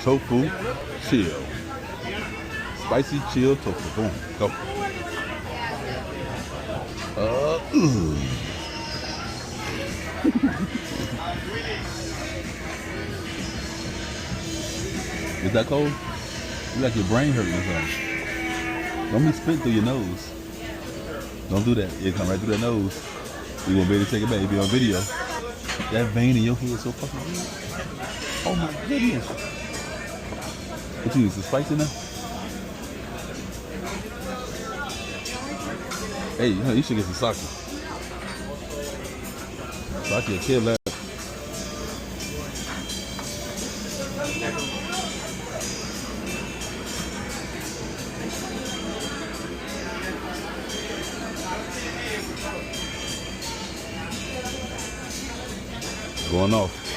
Tofu chill. Spicy chill tofu. Boom. Go. Ooh. Is that cold? You like your brain hurting or something? Don't be spit through your nose. Don't do that. It come right through that nose. You won't be able to take it back. It'll be on video. That vein in your head is so fucking weird. Oh my goodness. What you use? The spicy now? Hey, you should get some sake. Sake will kill that. Going off.